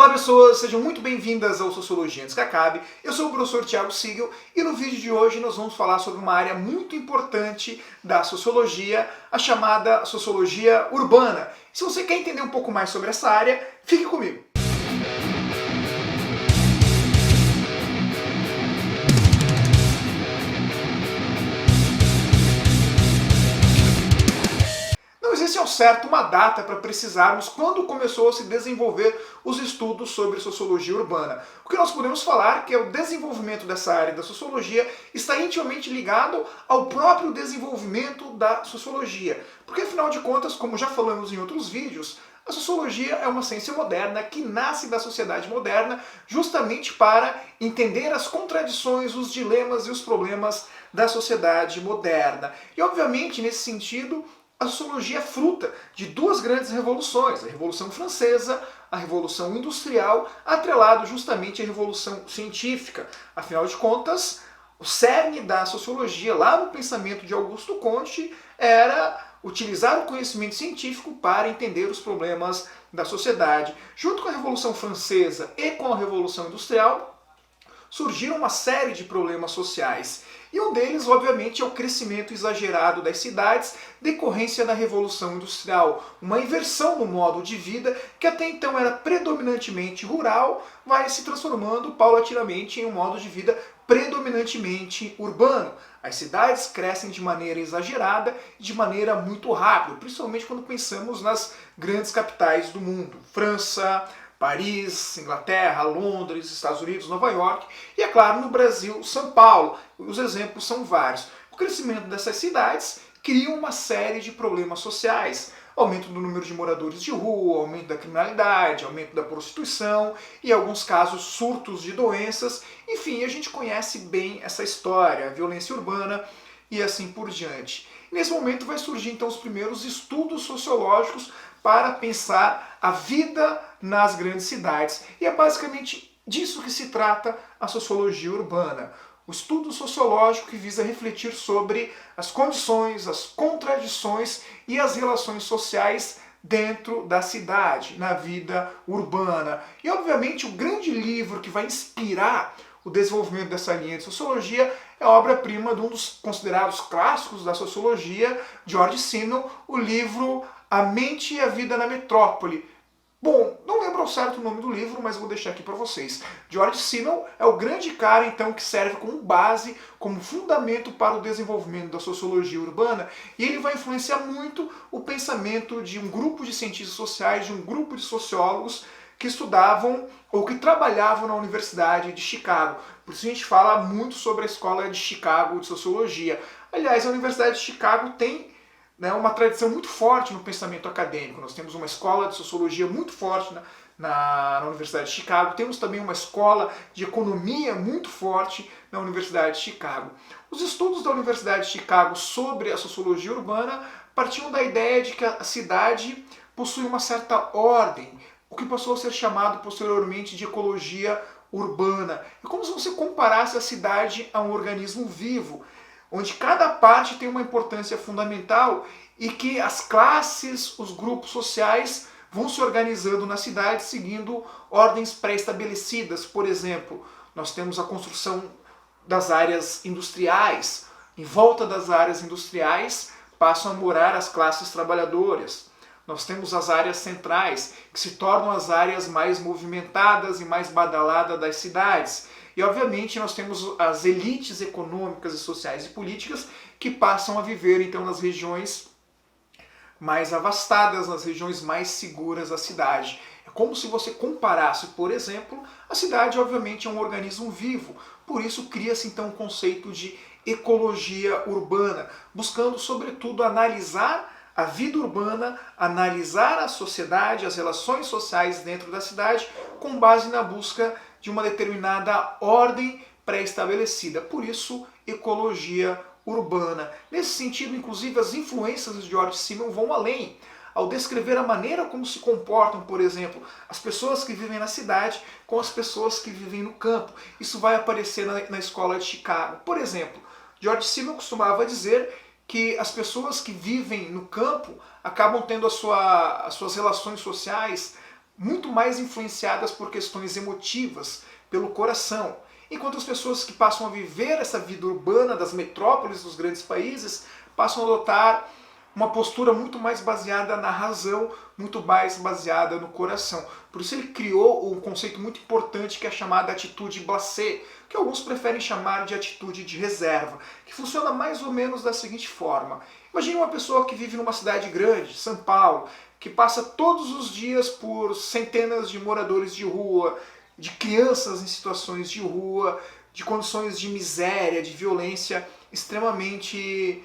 Olá pessoas, sejam muito bem-vindas ao Sociologia Antes que Acabe. Eu sou o professor Thiago Siegel e no vídeo de hoje nós vamos falar sobre uma área muito importante da sociologia, a chamada sociologia urbana. Se você quer entender um pouco mais sobre essa área, fique comigo. Não existe ao certo uma data para precisarmos quando começou a se desenvolver os estudos sobre sociologia urbana. O que nós podemos falar é que o desenvolvimento dessa área da sociologia está intimamente ligado ao próprio desenvolvimento da sociologia. Porque afinal de contas, como já falamos em outros vídeos, a sociologia é uma ciência moderna que nasce da sociedade moderna justamente para entender as contradições, os dilemas e os problemas da sociedade moderna. E obviamente, nesse sentido, a sociologia é fruta de duas grandes revoluções, a Revolução Francesa, a Revolução Industrial, atrelado justamente à Revolução Científica. Afinal de contas, o cerne da sociologia, lá no pensamento de Augusto Comte, era utilizar o conhecimento científico para entender os problemas da sociedade. Junto com a Revolução Francesa e com a Revolução Industrial, surgiram uma série de problemas sociais. E um deles, obviamente, é o crescimento exagerado das cidades, decorrência da Revolução Industrial. Uma inversão no modo de vida que até então era predominantemente rural, vai se transformando paulatinamente em um modo de vida predominantemente urbano. As cidades crescem de maneira exagerada e de maneira muito rápida, principalmente quando pensamos nas grandes capitais do mundo. França, Paris, Inglaterra, Londres, Estados Unidos, Nova York e, é claro, no Brasil, São Paulo. Os exemplos são vários. O crescimento dessas cidades cria uma série de problemas sociais. Aumento do número de moradores de rua, aumento da criminalidade, aumento da prostituição e, em alguns casos, surtos de doenças. Enfim, a gente conhece bem essa história, a violência urbana e assim por diante. Nesse momento vai surgir então os primeiros estudos sociológicos para pensar a vida nas grandes cidades. E é basicamente disso que se trata a sociologia urbana. O estudo sociológico que visa refletir sobre as condições, as contradições e as relações sociais dentro da cidade, na vida urbana. E obviamente o grande livro que vai inspirar o desenvolvimento dessa linha de sociologia é a obra-prima de um dos considerados clássicos da sociologia, George Simmel, o livro A Mente e a Vida na Metrópole. Bom, não lembro ao certo o nome do livro, mas vou deixar aqui para vocês. George Simmel é o grande cara, então, que serve como base, como fundamento para o desenvolvimento da sociologia urbana, e ele vai influenciar muito o pensamento de um grupo de cientistas sociais, de um grupo de sociólogos que estudavam ou que trabalhavam na Universidade de Chicago. Por isso a gente fala muito sobre a Escola de Chicago de Sociologia. Aliás, a Universidade de Chicago tem uma tradição muito forte no pensamento acadêmico. Nós temos uma escola de sociologia muito forte na Universidade de Chicago, temos também uma escola de economia muito forte na Universidade de Chicago. Os estudos da Universidade de Chicago sobre a sociologia urbana partiam da ideia de que a cidade possui uma certa ordem, o que passou a ser chamado posteriormente de ecologia urbana. É como se você comparasse a cidade a um organismo vivo, onde cada parte tem uma importância fundamental e que as classes, os grupos sociais vão se organizando na cidade seguindo ordens pré-estabelecidas. Por exemplo, nós temos a construção das áreas industriais. Em volta das áreas industriais passam a morar as classes trabalhadoras. Nós temos as áreas centrais, que se tornam as áreas mais movimentadas e mais badaladas das cidades. E, obviamente, nós temos as elites econômicas e sociais e políticas que passam a viver, então, nas regiões mais avastadas, nas regiões mais seguras da cidade. É como se você comparasse, por exemplo, a cidade, obviamente, é um organismo vivo. Por isso, cria-se, então, o conceito de ecologia urbana, buscando, sobretudo, analisar a vida urbana, analisar a sociedade, as relações sociais dentro da cidade, com base na busca de uma determinada ordem pré-estabelecida. Por isso, ecologia urbana. Nesse sentido, inclusive, as influências de George Simmel vão além. Ao descrever a maneira como se comportam, por exemplo, as pessoas que vivem na cidade com as pessoas que vivem no campo. Isso vai aparecer na escola de Chicago. Por exemplo, George Simmel costumava dizer que as pessoas que vivem no campo acabam tendo as suas relações sociais muito mais influenciadas por questões emotivas, pelo coração. Enquanto as pessoas que passam a viver essa vida urbana das metrópoles dos grandes países passam a adotar uma postura muito mais baseada na razão, muito mais baseada no coração. Por isso ele criou um conceito muito importante que é a chamada atitude blasé, que alguns preferem chamar de atitude de reserva, que funciona mais ou menos da seguinte forma. Imagine uma pessoa que vive numa cidade grande, São Paulo, que passa todos os dias por centenas de moradores de rua, de crianças em situações de rua, de condições de miséria, de violência extremamente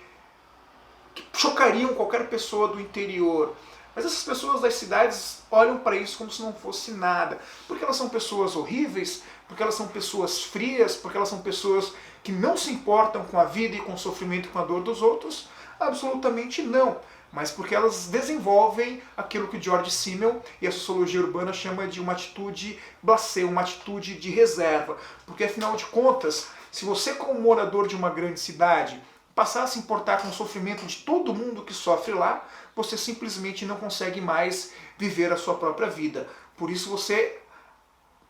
que chocariam qualquer pessoa do interior. Mas essas pessoas das cidades olham para isso como se não fosse nada. Porque elas são pessoas horríveis, porque elas são pessoas frias, porque elas são pessoas que não se importam com a vida e com o sofrimento e com a dor dos outros? Absolutamente não. Mas porque elas desenvolvem aquilo que George Simmel e a sociologia urbana chama de uma atitude blasé, uma atitude de reserva. Porque afinal de contas, se você como morador de uma grande cidade passar a se importar com o sofrimento de todo mundo que sofre lá, você simplesmente não consegue mais viver a sua própria vida. Por isso você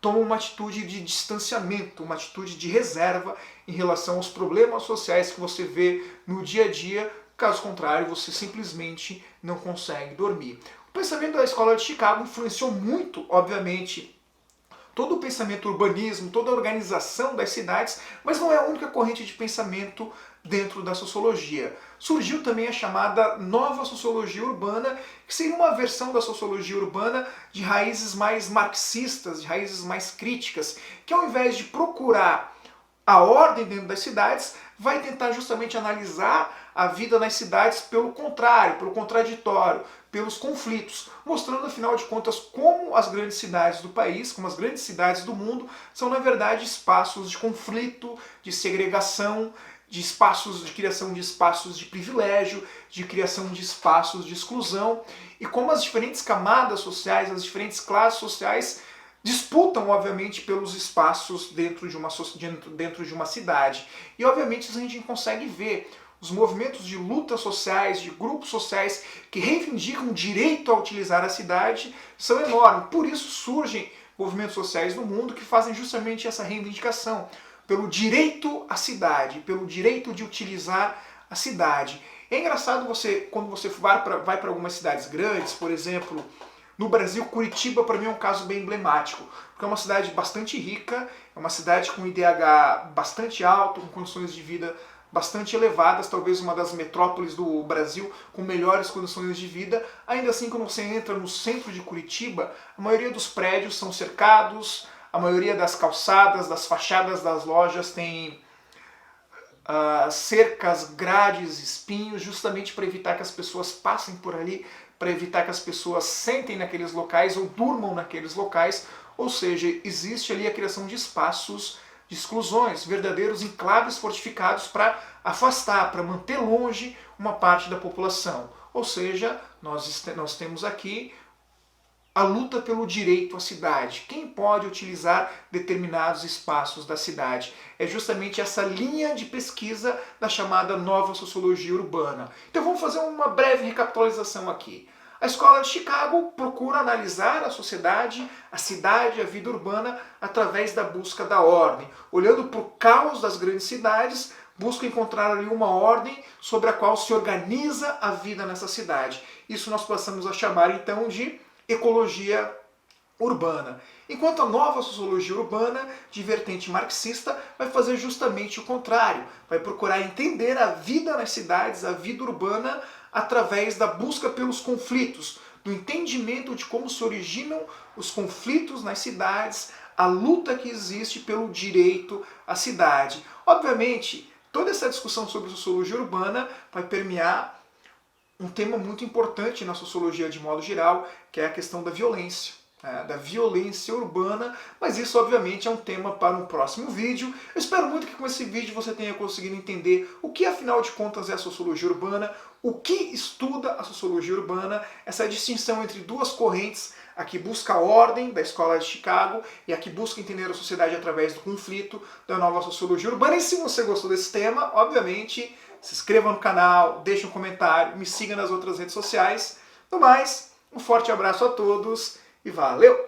toma uma atitude de distanciamento, uma atitude de reserva em relação aos problemas sociais que você vê no dia a dia. Caso contrário, você simplesmente não consegue dormir. O pensamento da Escola de Chicago influenciou muito, obviamente, todo o pensamento urbanismo, toda a organização das cidades, mas não é a única corrente de pensamento dentro da sociologia. Surgiu também a chamada nova sociologia urbana, que seria uma versão da sociologia urbana de raízes mais marxistas, de raízes mais críticas, que ao invés de procurar a ordem dentro das cidades, vai tentar justamente analisar a vida nas cidades pelo contrário, pelo contraditório, pelos conflitos, mostrando afinal de contas como as grandes cidades do país, como as grandes cidades do mundo, são na verdade espaços de conflito, de segregação, de espaços de criação de espaços de privilégio, de criação de espaços de exclusão, e como as diferentes camadas sociais, as diferentes classes sociais disputam, obviamente, pelos espaços dentro de uma cidade. E, obviamente, isso a gente consegue ver. Os movimentos de lutas sociais, de grupos sociais que reivindicam o direito a utilizar a cidade são enormes. Por isso surgem movimentos sociais no mundo que fazem justamente essa reivindicação pelo direito à cidade, pelo direito de utilizar a cidade. É engraçado quando você vai para algumas cidades grandes, por exemplo, no Brasil, Curitiba para mim é um caso bem emblemático, porque é uma cidade bastante rica, é uma cidade com IDH bastante alto, com condições de vida bastante elevadas, talvez uma das metrópoles do Brasil com melhores condições de vida. Ainda assim, quando você entra no centro de Curitiba, a maioria dos prédios são cercados, a maioria das calçadas, das fachadas das lojas tem cercas, grades, espinhos, justamente para evitar que as pessoas passem por ali, para evitar que as pessoas sentem naqueles locais ou durmam naqueles locais. Ou seja, existe ali a criação de espaços de exclusões, verdadeiros enclaves fortificados para afastar, para manter longe uma parte da população. Ou seja, nós temos aqui a luta pelo direito à cidade. Quem pode utilizar determinados espaços da cidade? É justamente essa linha de pesquisa da chamada nova sociologia urbana. Então vamos fazer uma breve recapitulação aqui. A Escola de Chicago procura analisar a sociedade, a cidade, a vida urbana através da busca da ordem. Olhando para o caos das grandes cidades, busca encontrar ali uma ordem sobre a qual se organiza a vida nessa cidade. Isso nós passamos a chamar então de ecologia urbana. Enquanto a nova sociologia urbana, de vertente marxista, vai fazer justamente o contrário. Vai procurar entender a vida nas cidades, a vida urbana, através da busca pelos conflitos, do entendimento de como se originam os conflitos nas cidades, a luta que existe pelo direito à cidade. Obviamente, toda essa discussão sobre sociologia urbana vai permear um tema muito importante na sociologia de modo geral, que é a questão da violência urbana, mas isso obviamente é um tema para um próximo vídeo. Eu espero muito que com esse vídeo você tenha conseguido entender o que afinal de contas é a sociologia urbana, o que estuda a sociologia urbana, essa distinção entre duas correntes, a que busca a ordem, da Escola de Chicago, e a que busca entender a sociedade através do conflito, da nova sociologia urbana. E se você gostou desse tema, obviamente, se inscreva no canal, deixe um comentário, me siga nas outras redes sociais. No mais, um forte abraço a todos e valeu!